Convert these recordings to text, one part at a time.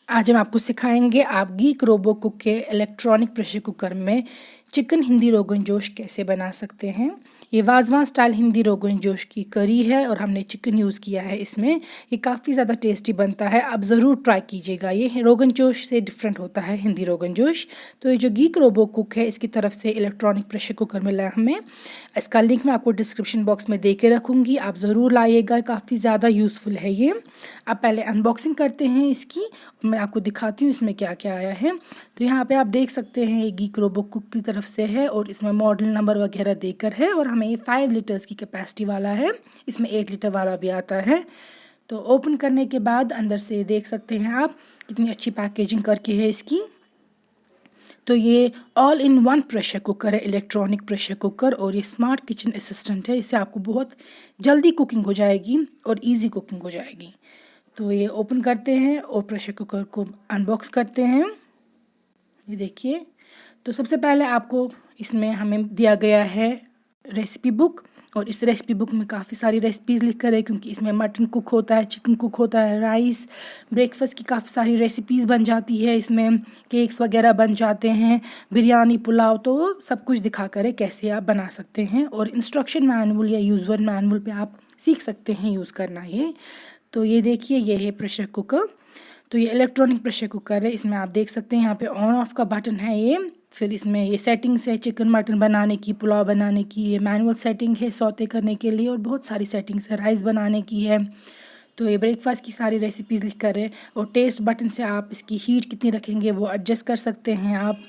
आज हम आपको सिखाएंगे आप गीक रोबो कुक के इलेक्ट्रॉनिक प्रेशर कुकर में चिकन हिंदी रोगन जोश कैसे बना सकते हैं। ये वाजवान स्टाइल हिंदी रोगन जोश की करी है और हमने चिकन यूज़ किया है इसमें। ये काफ़ी ज़्यादा टेस्टी बनता है, आप ज़रूर ट्राई कीजिएगा। ये रोगन जोश से डिफरेंट होता है हिंदी रोगन जोश। तो ये जो गीक रोबो कुक है इसकी तरफ से इलेक्ट्रॉनिक प्रेशर कुकर मिला हमें। इसका लिंक मैं आपको डिस्क्रिप्शन बॉक्स में दे के रखूँगी, आप ज़रूर लाइएगा, काफ़ी ज़्यादा यूज़फुल है ये। आप पहले अनबॉक्सिंग करते हैं इसकी, मैं आपको दिखाती हूँ इसमें क्या क्या आया है। तो यहाँ पे आप देख सकते हैं ये गीक रोबो कुक की तरफ से है और इसमें मॉडल नंबर वगैरह देकर है और हमें ये 5 लीटर्स की कैपेसिटी वाला है। इसमें 8 लीटर वाला भी आता है। तो ओपन करने के बाद अंदर से देख सकते हैं आप कितनी अच्छी पैकेजिंग करके है इसकी। तो ये all in one pressure cooker है, इलेक्ट्रॉनिक प्रेशर कुकर, और ये स्मार्ट किचन असिस्टेंट है। इससे आपको बहुत जल्दी कुकिंग हो जाएगी और इजी कुकिंग हो जाएगी। तो ये ओपन करते हैं और प्रेशर कुकर को अनबॉक्स करते हैं। ये देखिए, तो सबसे पहले आपको इसमें हमें दिया गया है रेसिपी बुक, और इस रेसिपी बुक में काफ़ी सारी रेसिपीज़ लिख कर है, क्योंकि इसमें मटन कुक होता है, चिकन कुक होता है, राइस, ब्रेकफास्ट की काफ़ी सारी रेसिपीज़ बन जाती है इसमें, केक्स वगैरह बन जाते हैं, बिरयानी, पुलाव, तो सब कुछ दिखा कर है कैसे आप बना सकते हैं। और इंस्ट्रक्शन मैनुअल या यूज़र मैनुअल पे आप सीख सकते हैं यूज़ करना ये। तो ये देखिए, ये है प्रेशर कुकर। तो ये इलेक्ट्रॉनिक प्रेशर कुकर है। इसमें आप देख सकते हैं यहाँ पे ऑन ऑफ का बटन है ये। फिर इसमें ये सेटिंग्स है चिकन मटन बनाने की, पुलाव बनाने की, ये मैनुअल सेटिंग है सौते करने के लिए, और बहुत सारी सेटिंग्स है, राइस बनाने की है। तो ये ब्रेकफास्ट की सारी रेसिपीज़ लिख कर है, और टेस्ट बटन से आप इसकी हीट कितनी रखेंगे वो एडजस्ट कर सकते हैं आप।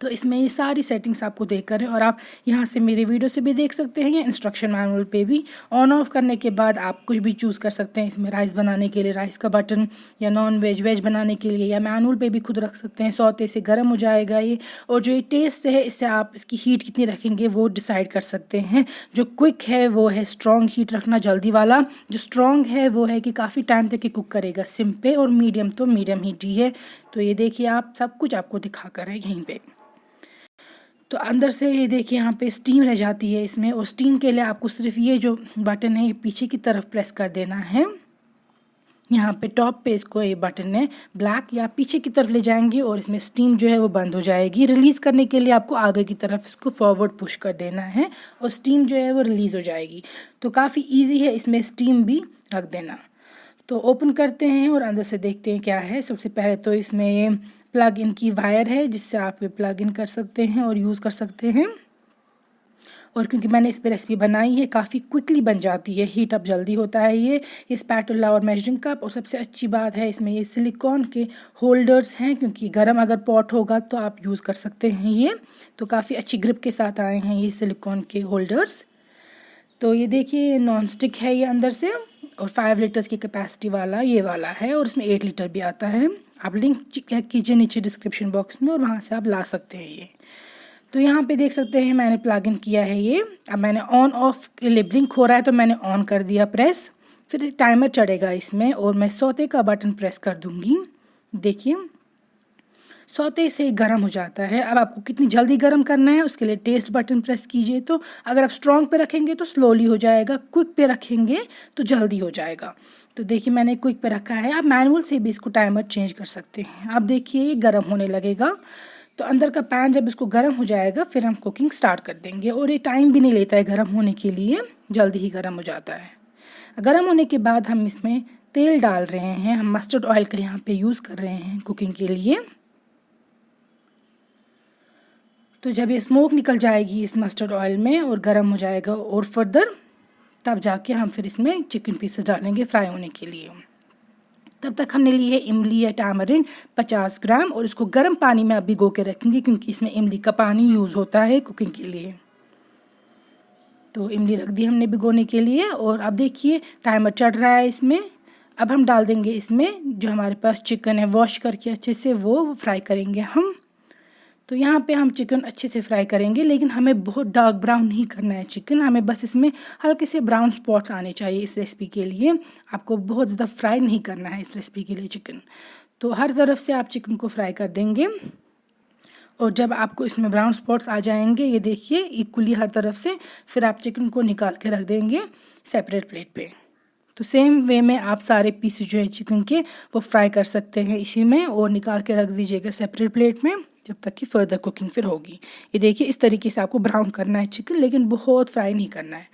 तो इसमें ये सारी सेटिंग्स आपको देकर है, और आप यहाँ से मेरे वीडियो से भी देख सकते हैं या इंस्ट्रक्शन मैनुअल पे भी। ऑन ऑफ करने के बाद आप कुछ भी चूज़ कर सकते हैं इसमें, राइस बनाने के लिए राइस का बटन, या नॉन वेज वेज बनाने के लिए, या मैनुअल पे भी खुद रख सकते हैं। सौते से गर्म हो जाएगा ये, और जो ये टेस्ट से है इससे आप इसकी हीट कितनी रखेंगे वो डिसाइड कर सकते हैं। जो क्विक है वो है स्ट्रॉन्ग हीट रखना, जल्दी वाला। जो स्ट्रॉन्ग है वो है कि काफ़ी टाइम तक ये कुक करेगा सिम पे, और मीडियम तो मीडियम हीट ही है। तो ये देखिए, आप सब कुछ आपको दिखा कर है यहीं पे। तो अंदर से ये देखिए यहाँ पे स्टीम रह जाती है इसमें, और स्टीम के लिए आपको सिर्फ ये जो बटन है ये पीछे की तरफ प्रेस कर देना है। यहाँ पे टॉप पे इसको ये बटन है ब्लैक, या पीछे की तरफ ले जाएंगे और इसमें स्टीम जो है वो बंद हो जाएगी। रिलीज़ करने के लिए आपको आगे की तरफ इसको फॉरवर्ड पुश कर देना है, और स्टीम जो है वो रिलीज़ हो जाएगी। तो काफ़ी ईजी है इसमें स्टीम भी रख देना। तो ओपन करते हैं और अंदर से देखते हैं क्या है। सबसे पहले तो इसमें ये प्लग इन की वायर है, जिससे आप ये प्लग इन कर सकते हैं और यूज़ कर सकते हैं। और क्योंकि मैंने इस पर रेसिपी बनाई है, काफ़ी क्विकली बन जाती है, हीट अप जल्दी होता है ये स्पैटुला और मेजरिंग कप। और सबसे अच्छी बात है इसमें ये सिलिकॉन के होल्डर्स हैं, क्योंकि गर्म अगर पॉट होगा तो आप यूज़ कर सकते हैं ये। तो काफ़ी अच्छी ग्रिप के साथ आए हैं ये सिलिकॉन के होल्डर्स। तो ये देखिए, नॉन स्टिक है ये अंदर से, और 5 लीटर्स की कैपेसिटी वाला ये वाला है, और इसमें 8 लीटर भी आता है। आप लिंक चेक कीजिए नीचे डिस्क्रिप्शन बॉक्स में, और वहाँ से आप ला सकते हैं ये। तो यहाँ पे देख सकते हैं मैंने प्लग इन किया है ये। अब मैंने ऑन ऑफ के लिए ब्लिंक हो रहा है तो मैंने ऑन कर दिया प्रेस। फिर टाइमर चढ़ेगा इसमें, और मैं सौते का बटन प्रेस कर दूँगी। देखिए, सौते से गर्म हो जाता है। अब आपको कितनी जल्दी गर्म करना है उसके लिए टेस्ट बटन प्रेस कीजिए। तो अगर आप स्ट्रॉन्ग पे रखेंगे तो स्लोली हो जाएगा, क्विक पे रखेंगे तो जल्दी हो जाएगा। तो देखिए, मैंने क्विक पे रखा है। आप मैनुअल से भी इसको टाइमर चेंज कर सकते हैं। अब देखिए, ये गर्म होने लगेगा। तो अंदर का पैन जब इसको गर्म हो जाएगा फिर हम कुकिंग स्टार्ट कर देंगे, और ये टाइम भी नहीं लेता है गर्म होने के लिए, जल्दी ही गर्म हो जाता है। गर्म होने के बाद हम इसमें तेल डाल रहे हैं। हम मस्टर्ड ऑयल का यहाँ पे यूज़ कर रहे हैं कुकिंग के लिए। तो जब ये स्मोक निकल जाएगी इस मस्टर्ड ऑयल में और गर्म हो जाएगा और फर्दर, तब जाके हम फिर इसमें चिकन पीसेस डालेंगे फ्राई होने के लिए। तब तक हमने ली है इमली या टैमरिंड 50 ग्राम, और इसको गर्म पानी में आप भिगो के रखेंगे, क्योंकि इसमें इमली का पानी यूज़ होता है कुकिंग के लिए। तो इमली रख दी हमने भिगोने के लिए, और अब देखिए टाइमर चढ़ रहा है इसमें। अब हम डाल देंगे इसमें जो हमारे पास चिकन है, वॉश करके अच्छे से वो फ्राई करेंगे हम। तो यहाँ पे हम चिकन अच्छे से फ्राई करेंगे, लेकिन हमें बहुत डार्क ब्राउन नहीं करना है चिकन, हमें बस इसमें हल्के से ब्राउन स्पॉट्स आने चाहिए इस रेसिपी के लिए। आपको बहुत ज़्यादा फ्राई नहीं करना है इस रेसिपी के लिए चिकन। तो हर तरफ से आप चिकन को फ्राई कर देंगे, और जब आपको इसमें ब्राउन स्पॉट्स आ जाएंगे, ये देखिए इक्वली हर तरफ से, फिर आप चिकन को निकाल के रख देंगे सेपरेट प्लेट पे। तो सेम वे में आप सारे पीसेस जो है चिकन के वो फ्राई कर सकते हैं इसी में, और निकाल के रख दीजिएगा सेपरेट प्लेट में जब तक कि फर्दर कुकिंग फिर होगी। ये देखिए इस तरीके से आपको ब्राउन करना है चिकन, लेकिन बहुत फ्राई नहीं करना है।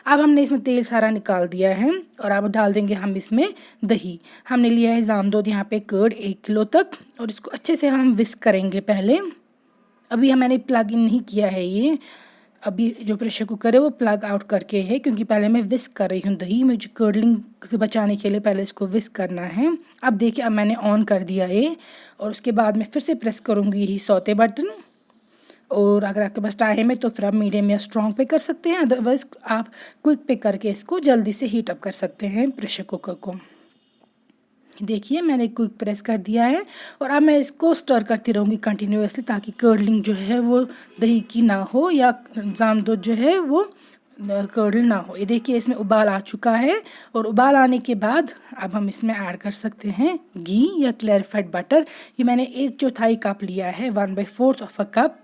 अब हमने इसमें तेल सारा निकाल दिया है और अब डाल देंगे हम इसमें दही। हमने लिया है जामदोद यहाँ पे कर्ड 1 किलो तक, और इसको अच्छे से हम विस्क करेंगे पहले। अभी मैंने प्लग इन नहीं किया है, ये अभी जो प्रेशर कुकर है वो प्लग आउट करके है, क्योंकि पहले मैं विस्क कर रही हूँ दही। मुझे कर्डलिंग से बचाने के लिए पहले इसको विस्क करना है। अब देखिए अब मैंने ऑन कर दिया ये, और उसके बाद मैं फिर से प्रेस करूँगी यही सौते बटन। और अगर आपके पास टाइम है तो फिर आप मीडियम या स्ट्रॉन्ग पे कर सकते हैं, अदरवाइज आप क्विक पे करके इसको जल्दी से हीट अप कर सकते हैं प्रेशर कुकर को। देखिए मैंने क्विक प्रेस कर दिया है, और अब मैं इसको स्टर करती रहूँगी कंटिन्यूअसली, ताकि कर्डलिंग जो है वो दही की ना हो या जामदोद जो है वो कर्डल ना हो। ये देखिए इसमें उबाल आ चुका है, और उबाल आने के बाद अब हम इसमें ऐड कर सकते हैं घी या क्लैरिफाइड बटर। ये मैंने 1/4 कप लिया है, 1/4 ऑफ अ कप।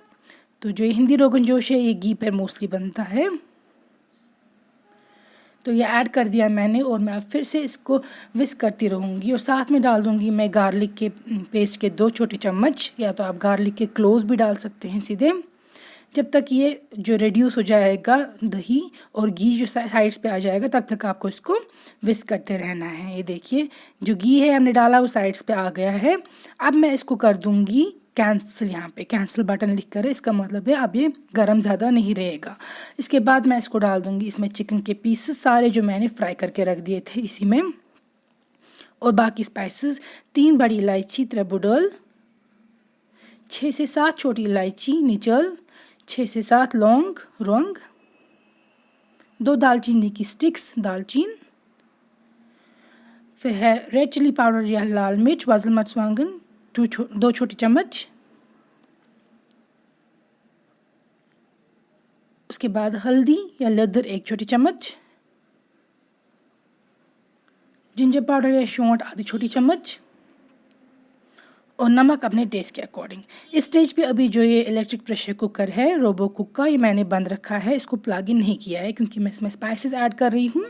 तो जो ये हिंदी रोगन जोश है ये घी पर मोस्टली बनता है। तो ये ऐड कर दिया मैंने, और मैं फिर से इसको विस्क करती रहूँगी, और साथ में डाल दूँगी मैं गार्लिक के पेस्ट के 2 छोटे चम्मच, या तो आप गार्लिक के क्लोव्स भी डाल सकते हैं सीधे। जब तक ये जो रिड्यूस हो जाएगा दही और घी जो साइड्स पे आ जाएगा, तब तक आपको इसको विस्क करते रहना है। ये देखिए जो घी है हमने डाला वो साइड्स पे आ गया है। अब मैं इसको कर दूँगी कैंसिल, यहाँ पे कैंसिल बटन लिख कर है, इसका मतलब है अब ये गरम ज़्यादा नहीं रहेगा। इसके बाद मैं इसको डाल दूँगी इसमें चिकन के पीसेस सारे जो मैंने फ्राई करके रख दिए थे इसी में, और बाकी स्पाइसेस 3 बड़ी इलायची त्रबुडल, 6 से 7 छोटी इलायची निचल, 6 से 7 लौंग रौंग, 2 दालचीनी की स्टिक्स दालचीन, फिर है रेड चिली पाउडर या लाल मिर्च वाजल मर्चवांगन 2 छोटी चम्मच। उसके बाद हल्दी या लेदर 1 छोटी चम्मच, जिंजर पाउडर या शौंठ आधी छोटी चम्मच, और नमक अपने टेस्ट के अकॉर्डिंग। इस स्टेज पे अभी जो ये इलेक्ट्रिक प्रेशर कुकर है रोबो कुक का, ये मैंने बंद रखा है, इसको प्लग इन नहीं किया है, क्योंकि मैं इसमें स्पाइसेस ऐड कर रही हूँ,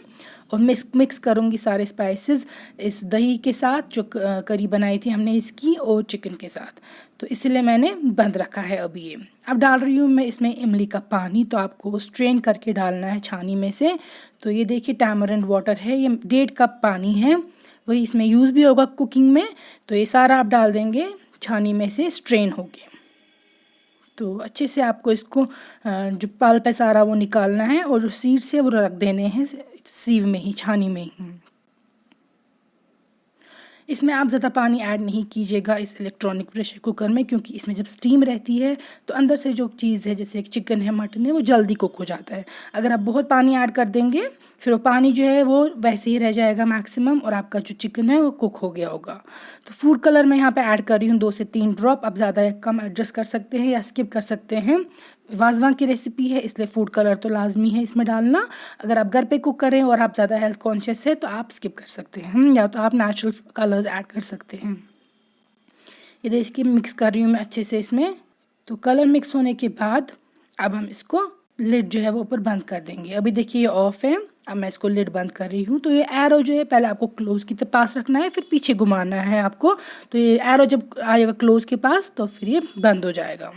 और मिक्स करूँगी सारे स्पाइसेस इस दही के साथ जो करी बनाई थी हमने इसकी, और चिकन के साथ। तो इसलिए मैंने बंद रखा है अभी ये। अब डाल रही हूँ मैं इसमें इमली का पानी, तो आपको स्ट्रेन करके डालना है छानी में से। तो ये देखिए टैमरिंड वाटर है, ये 1.5 कप पानी है, वही इसमें यूज़ भी होगा कुकिंग में। तो ये सारा आप डाल देंगे छानी में से स्ट्रेन हो गया। तो अच्छे से आपको इसको जो पल्प है सारा वो निकालना है, और जो सीड्स है वो रख देने हैं सीव में ही, छानी में ही। इसमें आप ज़्यादा पानी ऐड नहीं कीजिएगा इस इलेक्ट्रॉनिक प्रेशर कुकर में, क्योंकि इसमें जब स्टीम रहती है तो अंदर से जो चीज़ है जैसे चिकन है मटन है वो जल्दी कुक हो जाता है। अगर आप बहुत पानी ऐड कर देंगे फिर वो पानी जो है वो वैसे ही रह जाएगा मैक्सिमम, और आपका जो चिकन है वो कुक हो गया होगा। तो फूड कलर मैं यहाँ पे ऐड कर रही हूँ 2 से 3 ड्रॉप। आप ज़्यादा या कम एडजस्ट कर सकते हैं या स्किप कर सकते हैं। वाजवान की रेसिपी है इसलिए फूड कलर तो लाजमी है इसमें डालना। अगर आप घर पे कुक करें और आप ज़्यादा हेल्थ कॉन्शियस है तो आप स्किप कर सकते हैं, या तो आप नेचुरल कलर्स ऐड कर सकते हैं। ये देखिए मिक्स कर रही हूँ मैं अच्छे से इसमें। तो कलर मिक्स होने के बाद अब हम इसको लिड जो है वो ऊपर बंद कर देंगे। अभी देखिए ये ऑफ है, अब मैं इसको लिड बंद कर रही हूँ। तो ये एरो जो है पहले आपको क्लोज के पास रखना है, फिर पीछे घुमाना है आपको। तो ये एरो जब आएगा क्लोज के पास तो फिर ये बंद हो जाएगा।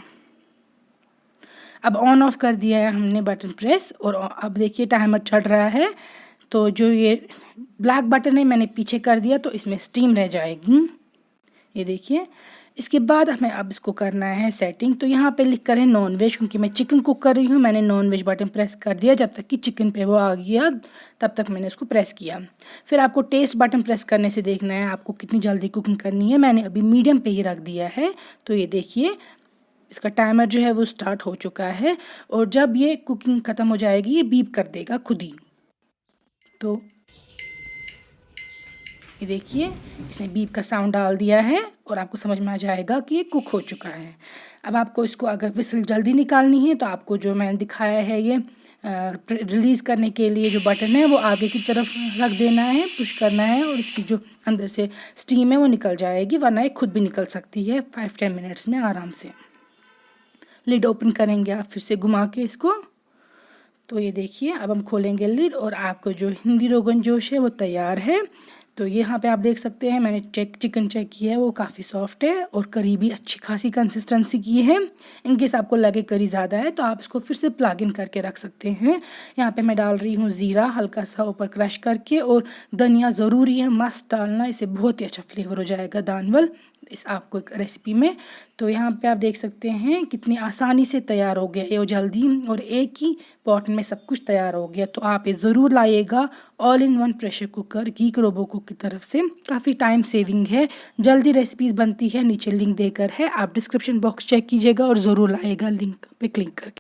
अब ऑन ऑफ कर दिया है हमने बटन प्रेस, और अब देखिए टाइमर चढ़ रहा है। तो जो ये ब्लैक बटन है मैंने पीछे कर दिया, तो इसमें स्टीम रह जाएगी। ये देखिए इसके बाद हमें अब इसको करना है सेटिंग। तो यहाँ पे लिख कर है नॉन वेज, क्योंकि मैं चिकन कुक कर रही हूँ। मैंने नॉन वेज बटन प्रेस कर दिया, जब तक कि चिकन पे वो आ गया तब तक मैंने इसको प्रेस किया। फिर आपको टेस्ट बटन प्रेस करने से देखना है आपको कितनी जल्दी कुकिंग करनी है। मैंने अभी मीडियम पे ही रख दिया है। तो ये देखिए इसका टाइमर जो है वो स्टार्ट हो चुका है, और जब ये कुकिंग ख़त्म हो जाएगी ये बीप कर देगा खुद ही। तो ये देखिए इसने बीप का साउंड डाल दिया है, और आपको समझ में आ जाएगा कि ये कुक हो चुका है। अब आपको इसको अगर विसल जल्दी निकालनी है तो आपको जो मैंने दिखाया है ये रिलीज़ करने के लिए जो बटन है वो आगे की तरफ रख देना है, पुश करना है, और इसकी जो अंदर से स्टीम है वो निकल जाएगी, वरना ये खुद भी निकल सकती है 5-10 मिनट्स में आराम से। लिड ओपन करेंगे आप फिर से घुमा के इसको। तो ये देखिए, अब हम खोलेंगे लिड और आपको जो हिंदी रोगन जोश है वो तैयार है। तो यहाँ पे आप देख सकते हैं, मैंने चिकन चेक किया है, वो काफ़ी सॉफ्ट है और करी भी अच्छी खासी कंसिस्टेंसी की है। इनकेस आपको लगे करी ज़्यादा है तो आप इसको फिर से प्लग इन करके रख सकते हैं। यहाँ पे मैं डाल रही हूँ ज़ीरा हल्का सा ऊपर क्रश करके, और धनिया ज़रूरी है, मस्त डालना, इससे बहुत ही अच्छा फ्लेवर हो जाएगा दानवल इस आपको एक रेसिपी में। तो यहाँ पे आप देख सकते हैं कितनी आसानी से तैयार हो गया ये जल्दी, और एक ही पॉट में सब कुछ तैयार हो गया। तो आप ये ज़रूर लाइएगा, all in one pressure cooker Geek Robo Cook की तरफ से। काफ़ी टाइम सेविंग है, जल्दी रेसिपीज़ बनती है, नीचे लिंक देकर है, आप डिस्क्रिप्शन बॉक्स चेक कीजिएगा और ज़रूर लाइएगा लिंक पे क्लिक करके।